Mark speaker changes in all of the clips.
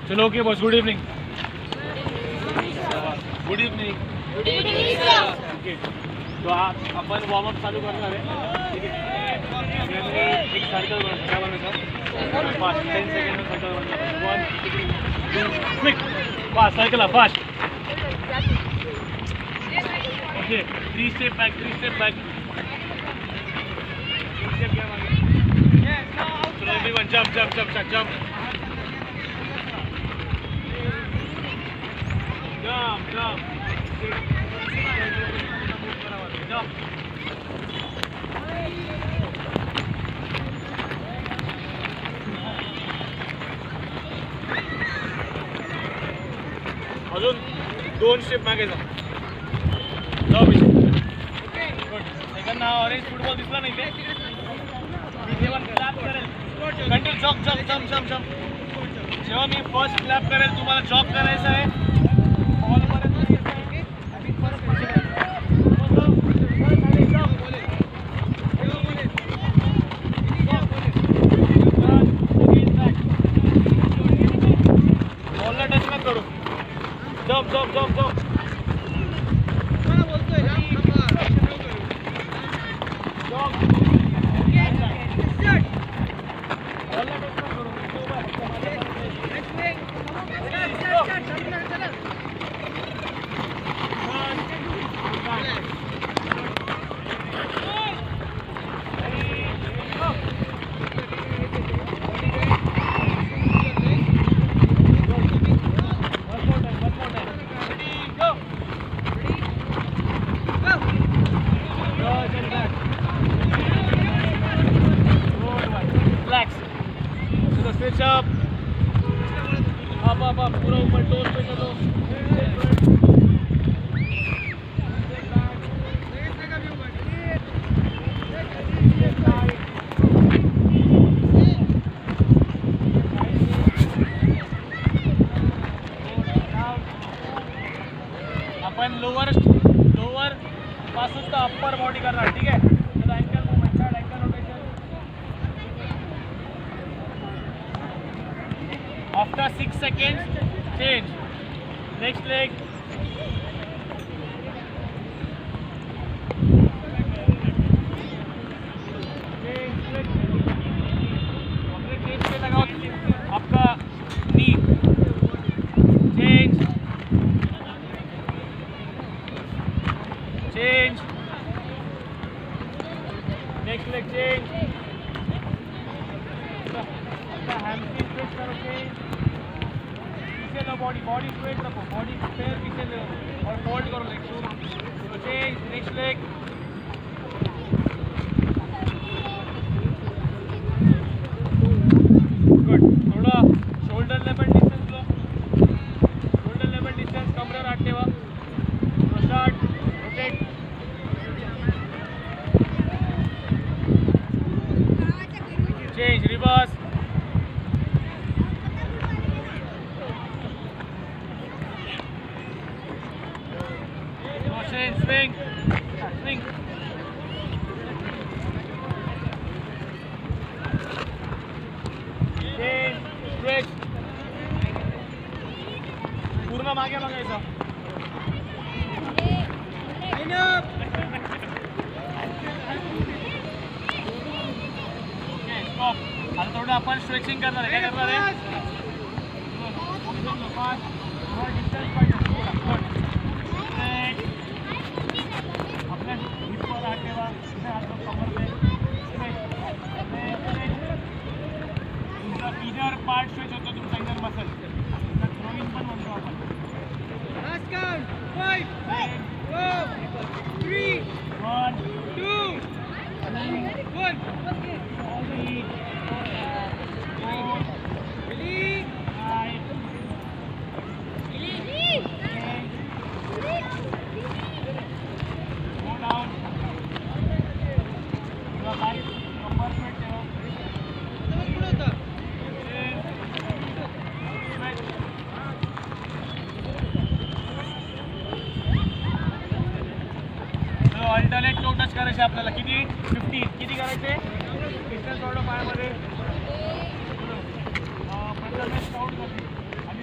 Speaker 1: चलो okay boss, good evening. Good evening. Okay, तो आपण वॉर्मअप चालू करणार आहे. ठीक आहे, सगळ्यांनी एक सर्कल काय बनवायचं, 10 सेकंड सर्कल बनवायचं. 1 2 quick, fast circle fast. Okay, 3 step back, 3 step back. Step घ्या मागे. चलो everyone, jump jump jump jump jump. Jump, jump. Jump. अजून 2 स्टेप मागे जा. जाऊ मी. सेकंड ऑरेंज फुटबॉल दिसला नाही ते. मी जेव्हा क्लॅप करेल continue jump jump jump jump jump. जेव्हा मी फर्स्ट क्लॅप करेल तुम्हाला जॉग करायचं आहे. Jump, jump, jump, jump. Switch up. Up, up, up. पूरा ऊपर टोस पे चलो. अपन लोअर पासून तर अप्पर बॉडी करणार. ठीक आहे, तर ankle movement, side ankle rotation. After 6 seconds, change. Next leg. Change पे लगाओ आपका knee. Change. Change. Next leg change. आपका hamstring twist करो change. बॉडी बॉडी स्ट्रेट रखो, बॉडी पैर पीछे ले और फोल्ड करो लेग. तो चेंज. Next leg. गुड. थोड़ा शोल्डर लेवल डिस्टेंस लो. शोल्डर लेवल डिस्टेंस कमर आठ ठेवा. Start. Rotate. Change. Reverse. Swing, swing. Change, stretch. पूर्ण मागे बघायचं. Okay, stop. आता थोडं आपण स्ट्रेचिंग करणार आहे. काय करणार आहे? डिस्टन्स पाहिजे. इधर पार्ट स्ट्रेच होतो तुमचा, इधर मसल. थ्रोइंग पण म्हणतो आपण. Last count. 5 4 3 1 2 1. Alternate to touch करायचे आपल्याला. किती? 50. किती करायचे? डिस्टन्स थोडं पायामध्ये 15 काउंट करते आणि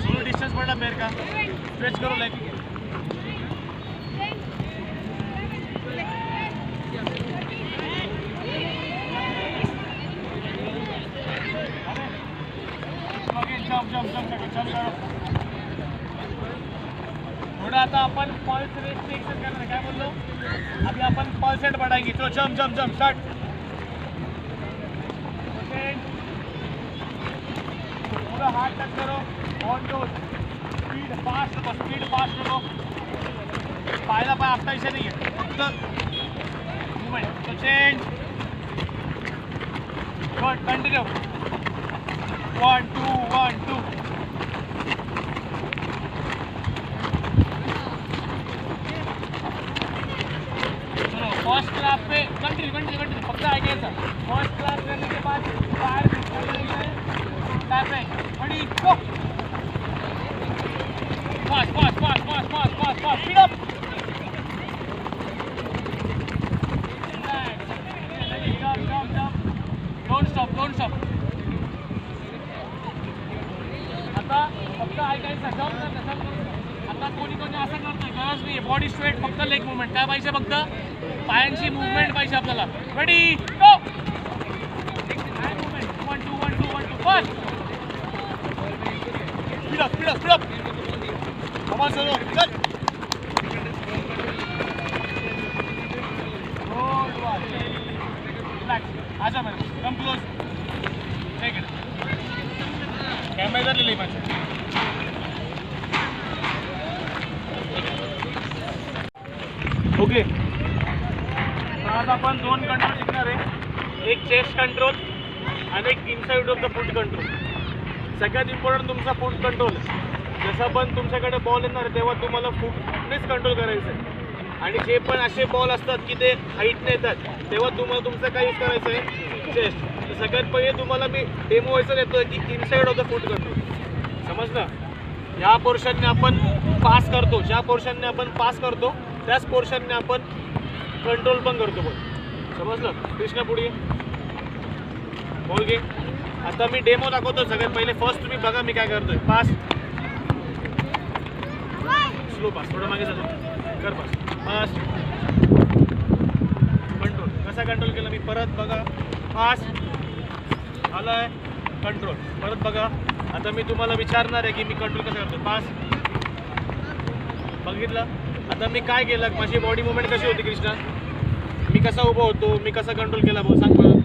Speaker 1: सोलो डिस्टेंस पड़ा पैर का, स्ट्रेच करो लेग। थोड़ा आता अपन पल्स रेट से एक्सरसाइज करना है, क्या बोल लो? अभी अपन पल्स रेट बढ़ाएंगे। चलो जंप जंप जंप स्टार्ट। पूरा हाथ टच करो, ऑन टोज, स्पीड फास्ट रखो, स्पीड फास्ट रखो। पायला पाय आपटा विषय नहीं है, फक्त मूवमेंट। तो चेंज, गुड, कंटिन्यू। 1 2 1 2। चलो फर्स्ट क्लास पे कंटिन्यू कंटिन्यू कंटिन्यू, फक्त ऐकायचं। फर्स्ट क्लास करने के बाद fire tapping, ready go, fast fast fast fast fast fast fast, speed up, jump jump jump, don't stop don't stop. आता फक्त ऐकायचं, जंप करता जंप करता। आता कोणी कोणी असं करतोय, गरज नाही, बॉडी स्ट्रेट, फक्त लेग मुवमेंट। काय पाहिजे? फक्त पायांची मुवमेंट पाहिजे आपल्याला। Ready go, hand movement, 1 2 1 2 1 2 fast, speed up speed up speed up, come on चलो चल। गुड वन, रिलैक्स, आजा मेरे, come close, take it. Camera इधर ले ले माझा। ओके, आज आपण 2 कंट्रोल शिकणार आहे, एक चेस्ट कंट्रोल आणि एक inside of the foot control. सगळ्यात इम्पॉर्टंट तुमचा फूट कंट्रोल आहे। जसं पण तुमच्याकडे बॉल येणार आहे तेव्हा तुम्हाला फूटनेच कंट्रोल करायचं आहे, आणि जे पण असे बॉल असतात की ते हाईटने येतात तेव्हा तुम्हाला तुमचं काय यूज करायचं आहे? चेस्ट। तर सगळ्यात पहिले तुम्हाला मी डेमो व्हायचं देतोय की inside of the foot control, समजलं? या पोर्शनने आपण पास करतो, ज्या पोर्शनने आपण पास करतो त्याच पोर्शनने आपण कंट्रोल पण करतो, बघ, समजलं? कृष्णा पुढे बोल घे। आता मी डेमो दाखवतो सगळ्यात पहिले। फर्स्ट तुम्ही बघा मी काय करतोय, पास, स्लो पास, थोडं मागे जातो, कर पास, पास, कंट्रोल। कसा कंट्रोल केला मी? परत बघा, पास आलाय, कंट्रोल, परत बघा। आता मी तुम्हाला विचारणार आहे की मी कंट्रोल कसं करतो, पास, बघितलं? आता मी काय केलं, माझी बॉडी मुवमेंट कशी होती कृष्णा? मी कसा उभा होतो, मी कसा कंट्रोल केला, बोल, सांग बरं।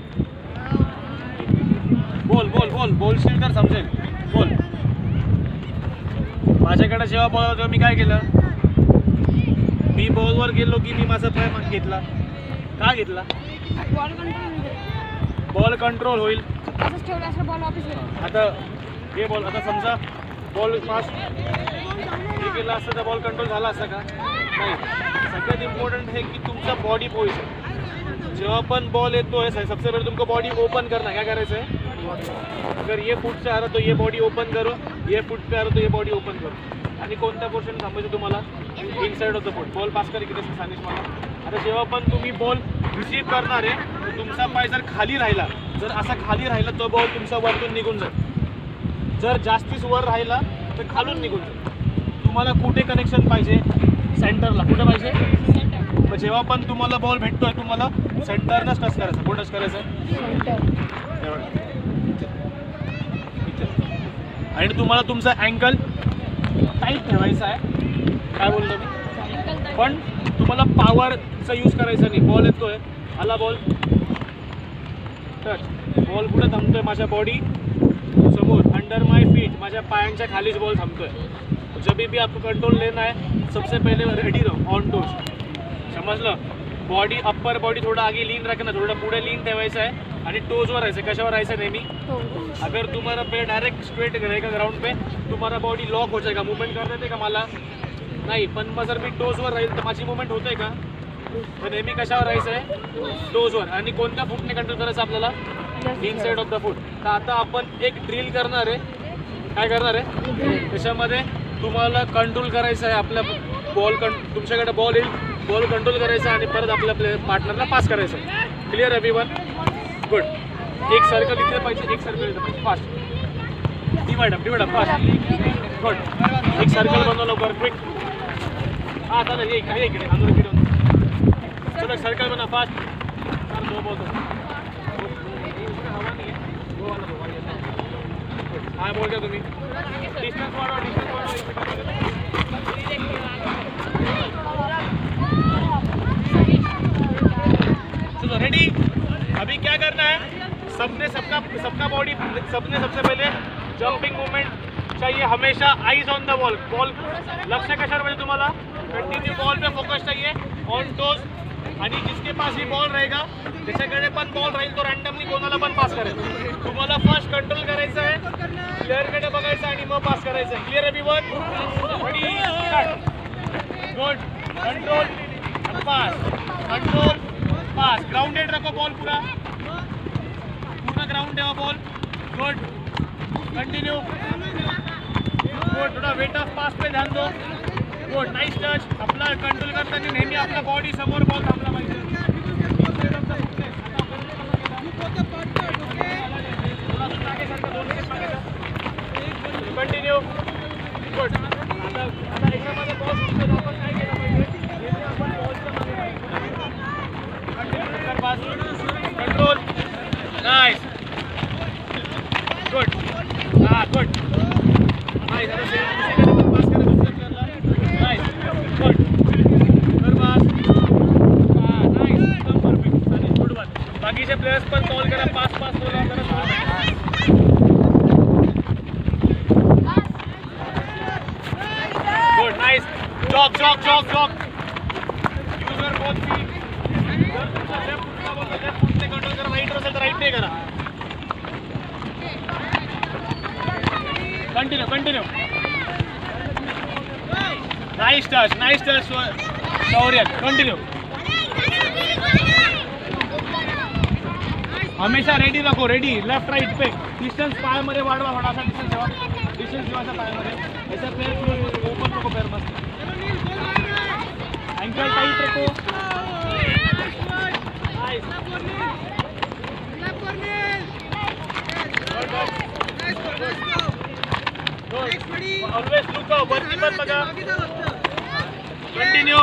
Speaker 1: बोल बोल बोल, बोलशील तर समजेल, बोल। माझ्याकडे जेव्हा बॉल तेव्हा मी काय केलं? मी बॉलवर गेलो की मी माझा पाय मागे घेतला, का घेतला? बॉल कंट्रोल होईल। आता हे बॉल, आता समजा बॉल फास्ट हे केला असतं तर बॉल कंट्रोल झाला असता का? नाही। सगळ्यात इम्पॉर्टंट है कि तुमचा बॉडी पोजिशन, जेव्हा पण बॉल येतोय सबसे पहले तुमको बॉडी ओपन करना, क्या करायचं आहे? अगर ये फुट से आ रहा तो ये बॉडी ओपन करो, ये फुट पे आ रहा तो ये बॉडी ओपन करो। आणि कोणत्या पोर्शन थांबायचं तुम्हाला? Inside of the foot. Ball pass करी किती सांगितलं मला? आता जेव्हा पण तुम्ही बॉल रिसीव्ह करणार आहे तर तुमचा पाय जर खाली राहिला, जर असा खाली राहिला तो बॉल तुमचा वरतून निघून जाईल, जर जास्तीच वर राहिला तर खालून निघून जाईल। तुम्हाला कुठे कनेक्शन पाहिजे? सेंटरला। कुठे पाहिजे? मग जेव्हा पण तुम्हाला बॉल भेटतोय तुम्हाला सेंटरनंच टच करायचं। कुठं टच करायचं? आणि तुम्हाला तुमचा अँकल टाईट ठेवायचा आहे, काय बोलतो मी? पण तुम्हाला पॉवरचा यूज करायचा नाही। बॉल येतोय, आला बॉल, टच, बॉल कुठे थांबतोय? माझ्या बॉडी समोर, अंडर माय फीट, माझ्या पायांच्या खालीच बॉल थांबतोय। जब भी आपको कंट्रोल लेना है सबसे पहले रेडी रहो, ऑन टोज, समजलं? बॉडी, अप्पर बॉडी थोड़ा आगे लीन रखना, थोड़ा पुढे लीन ठेवायचं आहे आणि टोजवर राहायचं। कशावर राहायचं नेहमी? अगर तुम्हारा पैर डायरेक्ट स्ट्रेट रहेगा ग्राउंड पे तुम्हारा बॉडी लॉक हो जाएगा। मूवमेंट करता येते का मला? नाही। पण मग जर मी टोजवर राहील तर माझी मूवमेंट होते का? तर नेहमी कशावर राहायचं आहे? टोजवर। आणि कोणत्या फूटने कंट्रोल करायचं आपल्याला? इनसाइड ऑफ द फूट। तर आता आपण एक ड्रिल करणार आहे। काय करणार आहे? त्याच्यामध्ये तुम्हाला कंट्रोल करायचं आहे आपल्या बॉल, तुमच्याकडे बॉल येईल बॉल कंट्रोल करायचा आणि परत आपल्या पार्टनरला पास करायचं. Clear everyone? गुड. एक सर्कल इथे पाहिजे, एक सर्कल इथे पाहिजे. Fast. Divide up fast. Good. एक सर्कल बनवा लवकर, क्विक. हां चालेल, ये इकडे अंदर इकडे. चलो सर्कल बना फास्ट. दो बॉल. हां बोल का तुम्ही डिस्टेंस वाढवा. चलो रेडी. अभी क्या करना है, सबका बॉडी, सबने सबसे पहले जंपिंग मूवमेंट चाहिए हमेशा. Eyes on the ball. Ball लक्ष्य कशावर पाहिजे तुम्हाला? कंटिन्यू बॉल पे फोकस चाहिए. On toes. आणि जिसके पास ही बॉल रहेगा, त्याच्याकडे पण बॉल राहील, तो रँडमली कोणाला पण पास करेल. तुम्हाला फर्स्ट कंट्रोल करायचं आहे, प्लेअरकडे बघायचं आणि मग पास करायचं आहे. Clear everyone? Ready start. Good. Control pass. Control pass. Grounded रखो बॉल, पूरा ग्राउंड ठेवा बॉल. गुड. कंटिन्यू. गुड. थोड़ा वेट ऑफ पास पे ध्यान दो. गुड. Nice touch. आपला कंट्रोल करताना नेहमी आपला बॉडी समोर बॉल थांबला पाहिजे. कंटिन्यू. गुड. आता याच्यामध्ये बॉल सुटतो, आपण काय केलं पाहिजे, नेहमी आपण बॉलच्या मागे कंटिन्यू पास. कंट्रोल. नाइस. गुड. हां गुड. नाइस. आता पास करा दुसऱ्या प्लेअरला. नाइस. गुड. कर पास. हां नाइस. एकदम परफेक्ट. चालेल. गुड बात. बाकीचे प्लेयर्स पण कॉल करा. पास बोला जरा. Good. Nice. Jog. Use your both feet. जर तुमचा लेफ्ट फुटला बॉल लेफ्ट फुटने कंट्रोल करा, राईट असेल तर राईट ने करा. कंटिन्यू. नाइस टच शौर्य. कंटिन्यू. हमेशा रेडी रखो. रेडी. लेफ्ट राइट पे डिस्टेंस पायामध्ये वाढवा. थोडासा डिस्टेंस ठेवा. डिस्टेंस ठेवायचा पायामध्ये. ऐसा प्लेयर ओपन रखो पैर मस्त. एंकल टाइट रखो. नाइस. Always look out. वरती पण बघा. Continue.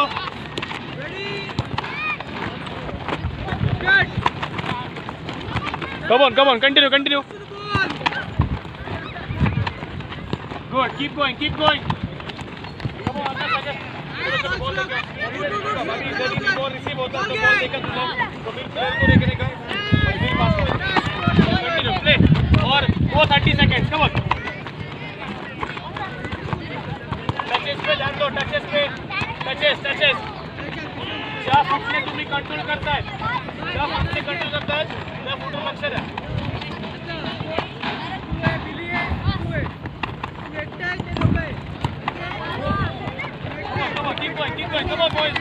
Speaker 1: Come on. Continue. Good. Keep going. Come on. आता सगळे बॉल लेकर. अभी जल्दी से बॉल रिसीव होता है तो बॉल लेकर तुम लोग कभी प्लेयर को देखने का फिर पास करो. Continue play. और वो 30 सेकंड्स. Come on. टचेस पे ध्यान दो. टचेस. ज्या फुटने तुम्ही कंट्रोल करताय, त्या फुटून लक्ष द्या. Come on, keep going. Come on, boys.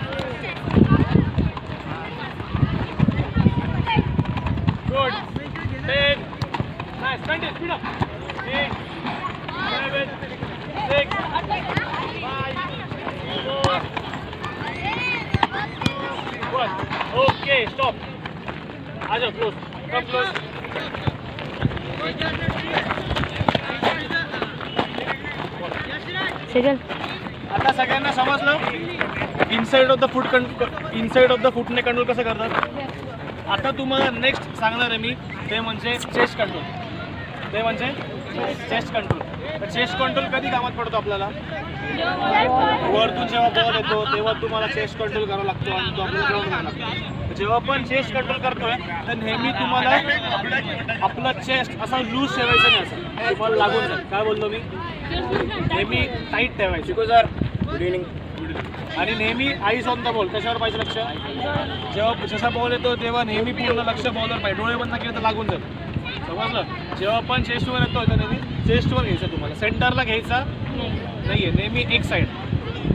Speaker 1: Good. 10. Nice. Continue. Speed up. 8, 7, 6, 5, 4, 1. Okay, stop. Aja, close. Come close. आता सगळ्यांना समजलं इनसाइड ऑफ द फुटने कंट्रोल कसं करतात. आता तुम्हाला नेक्स्ट सांगणार आहे मी, ते म्हणजे चेस्ट कंट्रोल. तर चेस्ट कंट्रोल कधी कामात पडतो आपल्याला? वरतून जेव्हा बॉल येतो तेव्हा तुम्हाला चेस्ट कंट्रोल करावा लागतो आणि तो आपल्याला ग्राउंड करावा लागतो. जेव्हा पण चेस्ट कंट्रोल करतोय तर नेहमी तुम्हाला आपलं चेस्ट असा लूज ठेवायचं नाही, असं तुम्हाला लागून जाईल. काय बोललो मी? नेहमी टाईट ठेवायचं. शिकू सर. Good evening. आणि नेहमी आईज ऑन द बॉल. कशावर पाहिजे लक्ष? जेव्हा जसा बॉल येतो तेव्हा नेहमी पूर्ण लक्ष बॉलवर पाहिजे. डोळे बंद केले तर लागून जाईल. समजलं? जेव्हा पण चेस्टवर येतो तर नेहमी चेस्टवर घ्यायचं. तुम्हाला सेंटरला घ्यायचा नाही आहे, नेहमी एक साईड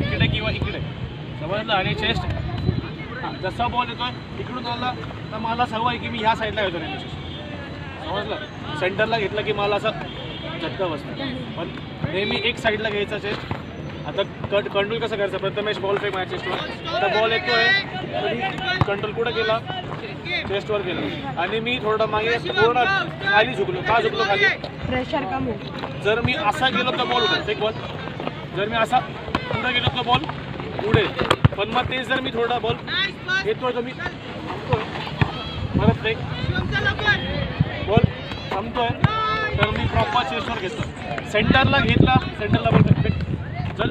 Speaker 1: इकडे किंवा इकडे. समजलं? आणि चेस्ट जसा बॉल येतो इकडून आला तर मला सवय आहे की मी ह्या साईडला घेतो नेहमी चेस्ट. समजलं? सेंटरला घेतलं की मला असं झटका बसतो, पण नेहमी एक साईडला घ्यायचा चेस्ट आता कंट्रोल कसं करायचं, प्रथमेश बॉल फेक माझ्या चेस्टवर, आता बॉल येतोय तरी कंट्रोल कुठं केला, चेस्टवर केलं आणि मी थोडं मागे थोडं खाली झुकलो. का झुकलो खाली,
Speaker 2: प्रेशर कम हो.
Speaker 1: जर मी असा गेलो तर बॉल उडेल, फेक बॉल. जर मी असा पुढे गेलो तर बॉल उडेल, पण मग तेच जर मी थोडा बॉल येतोय तर मी थांबतोय, परत फेक बॉल थांबतोय तर मी प्रॉपर चेस्टवर घेतो. सेंटरला घेतला, सेंटरला बॉल फेक, जर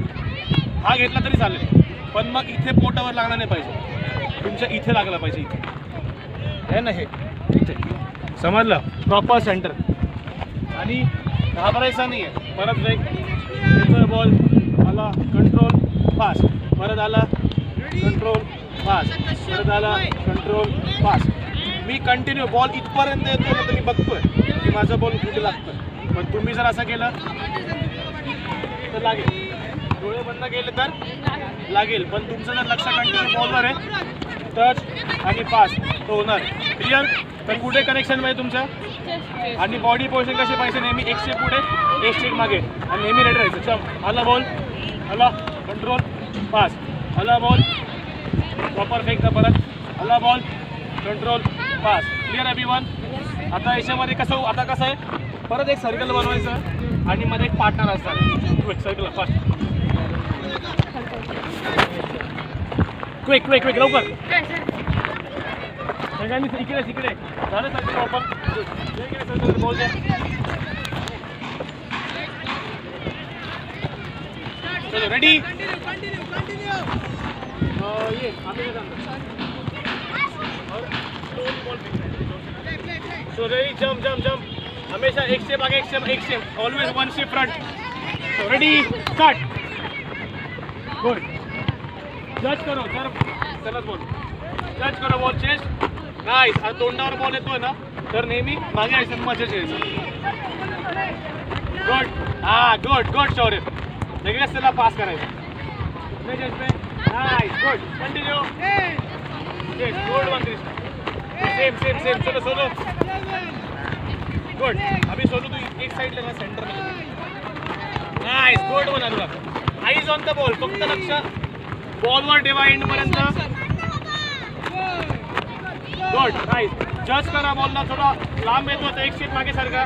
Speaker 1: हा घेतला तरी चालेल, पण मग इथे पोटावर लागला नाही पाहिजे, तुमच्या इथे लागला पाहिजे, इथे आहे ना, हे इथे समजलं, प्रॉपर सेंटर. आणि घाबरायचा नाही आहे. परत ब्रेक येतोय, बॉल आला, कंट्रोल पास, परत आला कंट्रोल पास, परत आला कंट्रोल पास. मी कंटिन्यू बॉल इथपर्यंत येतो ना, तर मी बघतोय की माझा बॉल कुठे लागतोय. पण तुम्ही जर असं केलं तर लागेल, डोळे बंद केले तर लागेल, पण तुमचं जर लक्ष कंटिन्यू बॉलवर आहे, टच आणि पास तो होणार. क्लिअर. तर कुठे कनेक्शन पाहिजे तुमचं, आणि बॉडी पोझिशन कशी पाहिजे, नेहमी एक स्टेप पुढे एक स्टेप मागे आणि नेहमी रेडी राहायचं. चल, आला बॉल, आला कंट्रोल पास, आला बॉल प्रॉपर फेकता, परत आला ball control pass. Clear everyone. आता याच्यामध्ये कसं, आता कसं आहे, परत एक सर्कल बनवायचं आणि मध्ये एक पार्टनर असतात. Circle fast, quick quick quick, लवकर सगळ्यांनी इकडे इकडे झालं सर्कल प्रॉपर. सर्कल बॉल द्या. चलो रेडी. ये आगे so ready, jump jump jump, हमेशा एक स्टेप आगे, एक step, always one step front. So ready, start. Good. जज करो, जर चलत बॉल जज करो, बॉल चेस्ट. नाईस. आता तोंडावर बॉल येतोय ना, तर नेहमी मागे यायचं, मजेच यायचं. गुड. हां, गुड गुड शौर्य. लगेच त्याला पास करायचं. Nice, good. Continue. Good one. Same same same. चलो सोलो. गुड. अभी सोलो तू एक साइड लेना, सेंटर में. Nice, good one Anurag. Eyes on the ball, फक्त लक्ष बॉलवर ठेवा एंडपर्यंत. गुड. नाईस. जज करा बॉलला, थोडा लांब येतो तर एक स्टेप मागे सारखा,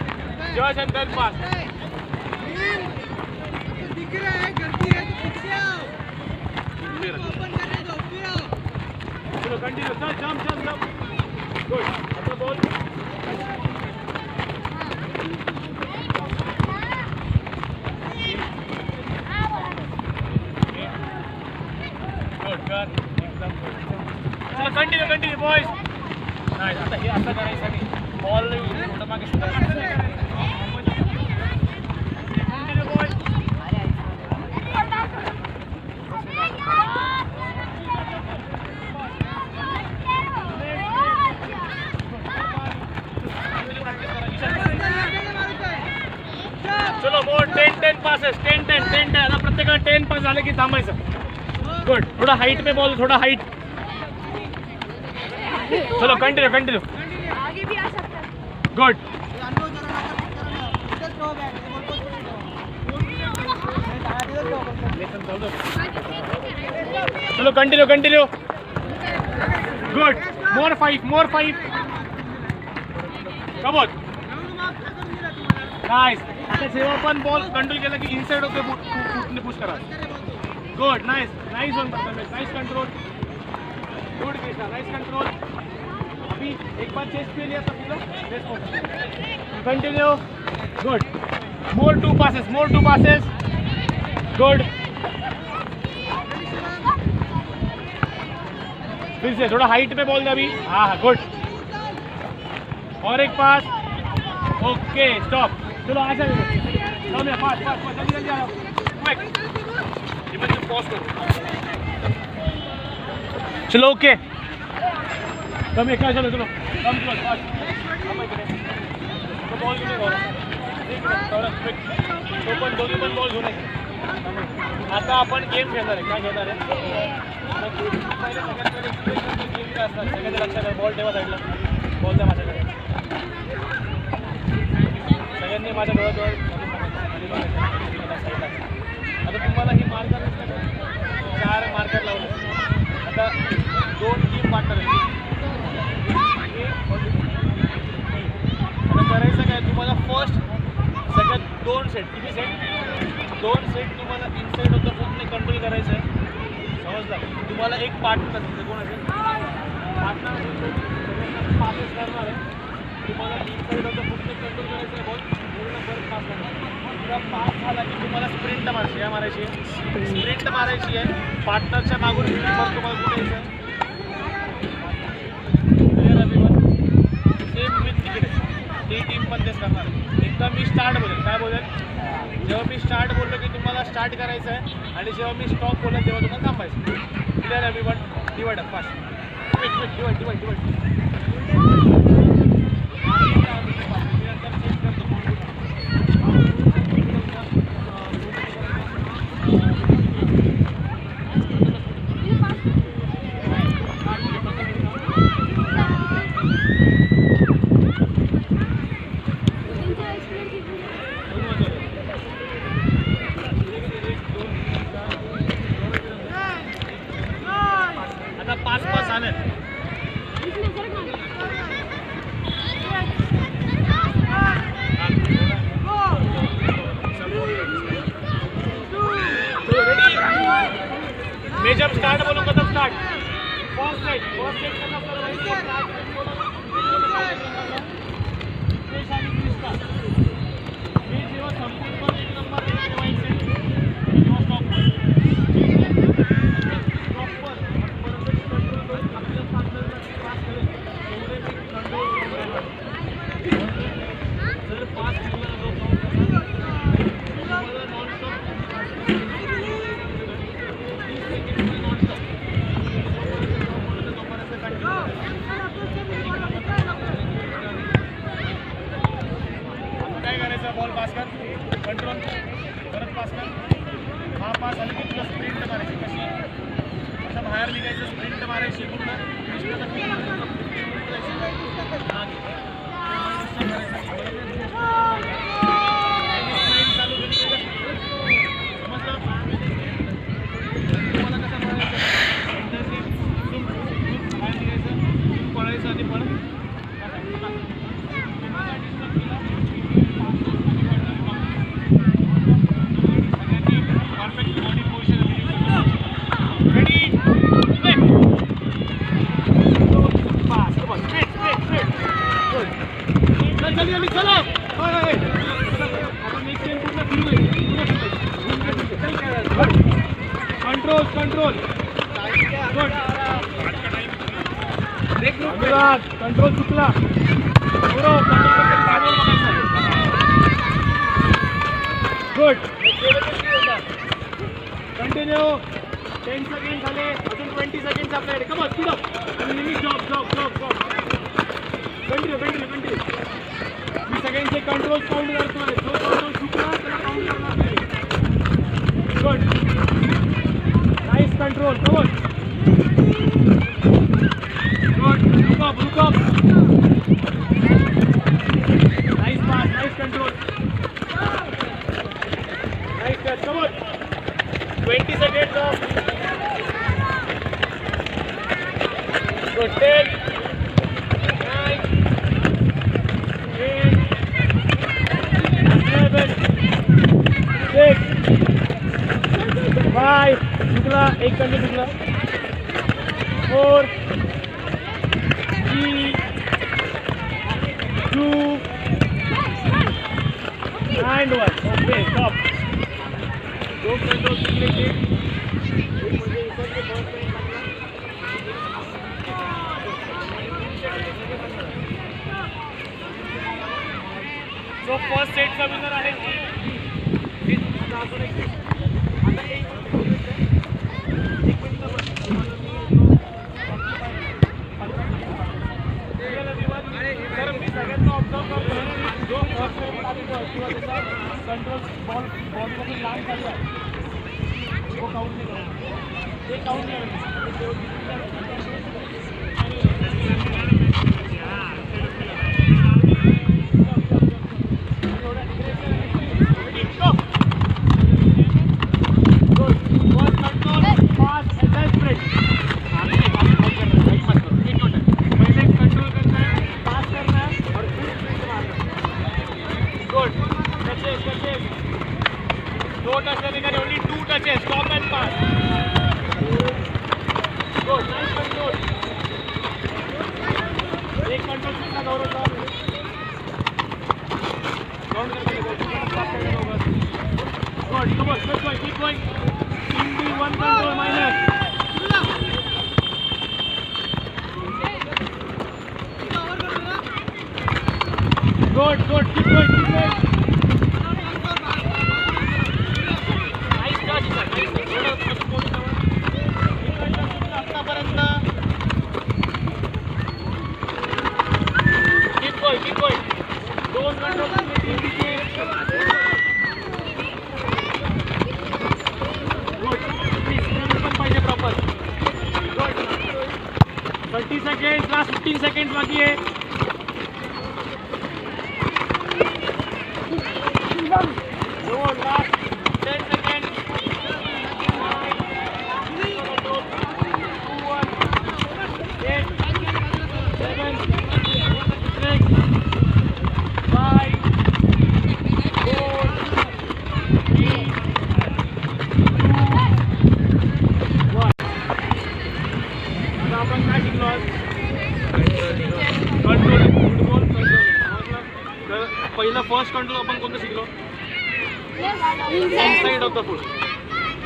Speaker 1: जज अँड देन पास. चलो कंटिन्यू, चल जंप जंप जंप. गुड. आता बॉल गुड कर, एकदम. चलो कंटिन्यू कंटिन्यू बॉयज. नाही आता हे असं करायचं नाही, बॉल थोडं मागे कंटिन्यू बॉयज. चलो बोर्ड 10 पासेस, 10 आता प्रत्येकाला 10 पास झाले की थांबायचं. गुड. थोड़ा हाइट पे बॉल, थोड़ा हाइट. चलो कंटिन्यू कंटिन्यू.
Speaker 2: आगे भी आ सकता है.
Speaker 1: गुड. चलो continue continue. Good. More five. Come on. Nice. आता जेव्हा पण बॉल कंट्रोल केला की इनसाइड होते, फुटने पुश करा. Good. Nice one. Nice control. Good Krishna, nice control. अभी एक बार चेस्ट पे लिया तो पूरा continue. Good. More two passes. Good. फिर से थोड़ा हाइट पे बॉल दे अभी. हाँ गुड. और एक पास. Okay stop. चलो आ जाओ, फास्ट जल्दी आओ. क्विक. पॉज करो. चलो ओके. कम एक चलो कम फास्ट. बॉल घेऊन पण दोन्ही पण बॉल घेऊन. आता आपण गेम खेळणार आहे. काय खेळणार आहे, सगळ्यांच्या लक्षात बॉल ठेवा साईडला. बॉल द्या माझ्याकडे. सगळ्यांनी माझ्या डोळ्याजवळ आता तुम्हाला ही मार्कर 4 मार्कर लावले. आता 2 टीम पार्टनर आहेत. आता करायचं काय तुम्हाला फर्स्ट सगळ्यात 2 सेट किती सेट 2 सेट तुम्हाला इनसाइड ऑफ द फूटने कंट्रोल करायचं आहे. समजलं तुम्हाला एक पार्टनर कोण असेल पार्टनर पासेस करणार आहे. तुम्हाला इनसाइड ऑफ द फूटने कंट्रोल करायचं आहे. बॉल पूर्ण परत पास करणार. पास झाला की तुम्हाला स्प्रिंट मारायची आहे स्प्रिंट मारायची आहे. पार्टनरच्या मागून परत तुम्हाला कुठे यायचं सेम विथ तिकीट ती टीम पण तेच करणार. एकदा मी स्टार्ट बोलेल काय बोलेल जेव्हा मी स्टार्ट बोललो की तुम्हाला स्टार्ट करायचं आहे आणि जेव्हा मी स्टॉप बोलेल तेव्हा तुम्हाला थांबायचं. Clear everyone divide fast divide आता 5 आले. मैं जब स्टार्ट बोलूँगा तब स्टार्ट. फर्स्ट सेट करना बॉल पास कर कंट्रोल परत पास कर. हा पास झाला की तुला स्प्रिंट मारायची कशी आता बाहेर निघायचं स्प्रिंट मारायची पूर्ण चालू केली समजलं तुम्हाला कसं बाहेर निघायचं पळायचं आणि परत कंट्रोल कंट्रोल चुकला गुड कंटिन्यू 10 सेकंड झाले अजून 20 सेकंड आपल्याकडे कम ऑन पुढं आणि जॉब कंटिन्यू मी सगळ्यांचे कंट्रोल काउंट करतोय जो कंट्रोल चुकला त्याला काउंट करणार नाही good nice control come on good look up nice pass nice control nice catch come on 20 seconds off good 10 9 8 7 6 5 टुकड़ा एक करने टुकड़ा 4 3 2 and 1 okay stop दो कंट्रोल लेके तो फर्स्ट सेट का विनर आहे कंट्रोल बॉल बॉडी लांब चालला वो काउंट नहीं करेगा ते काउंट नहीं करेगा Keep going. Hindi, one control minus. Good, keep going. Nice touch, sir. Nice touch. आतापर्यंत. Keep going. दोन कंट्रोल हिंदीचे. Good. Please, पण पाहिजे proper. Good. 30 seconds, last 15 seconds बाकी आहे. Good, last 10 seconds. 2, 1, 8, 7, 6, 5, 4, 3, 2, 1. आता आपण काय शिकलो आज? Control, football control. तर पहिला फर्स्ट कंट्रोल आपण कोणतं शिकलो? इनसाइड ऑफ द फूट.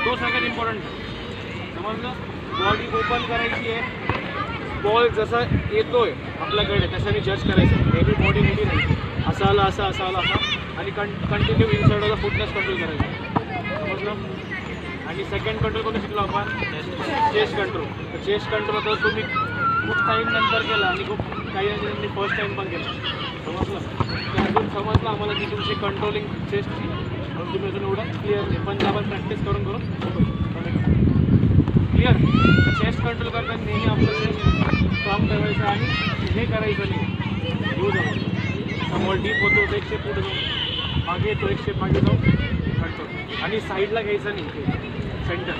Speaker 1: तो सगळ्यात इम्पॉर्टंट. समजलं? बॉडी ओपन करायची आहे. बॉल जसा येतोय आपल्याकडे त्याच्याने जज करायचं. हेवी बॉडी मोठी नाही. असा आला असा आणि कंटिन्यू इनसाइड ऑफ द फुटनेस कंट्रोल करायचं. समजलं? आणि सेकंड कंट्रोल कोणतं शिकलो आपण? Chest control. तर चेस्ट कंट्रोल आता तुम्ही खूप टाईम नंतर केला आणि खूप काही जणांनी फर्स्ट टाईम पण केला. समजलं? तर अजून समजलं आम्हाला की तुमची कंट्रोलिंग चेस्टची पण तुम्ही अजून एवढं क्लिअर नाही. पण आपण प्रॅक्टिस करून क्लिअर. चेस्ट कंट्रोल करताना नेहमी आपलं चेस्ट स्ट्रॉंग ठेवायचं आणि हे करायचं नाही. यूज समोर डीप होतो तो एक स्टेप पुढे जाऊ, मागे येतो एक स्टेप मागे जाऊ कंट्रोल. आणि साईडला घ्यायचं नाही. सेंटर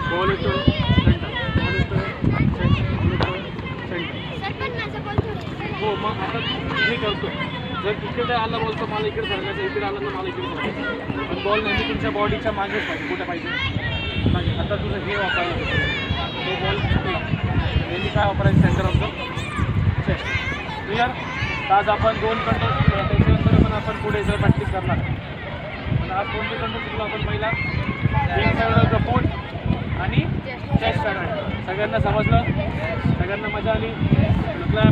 Speaker 1: बॉल येतो सेंटर, बॉल येतो सेंटर. हो, मग आता हे करतो. जर इकडे आला बोलतो मला इकडे सरकायचं, इकडे आला तर मला इकडे सरकायचं. पण बॉल नेहमी तुमच्या बॉडीच्या मागेच पाहिजे. कुठे पाहिजे मागे. आता तुझं हे वापरायला तो बॉल चुकला नेहमी काय वापरायचं? Centre of the chest. Clear? आज आपण 2 कंट्रोल शिकलो. त्याच्यानंतर पण आपण पुढे जर प्रॅक्टिस करणार. पण आज कोणते कंट्रोल शिकलो आपण? पहिला इनसाइड ऑफ द फूट आणि चेस्ट करणार. सगळ्यांना समजलं? सगळ्यांना मजा आली? मतलब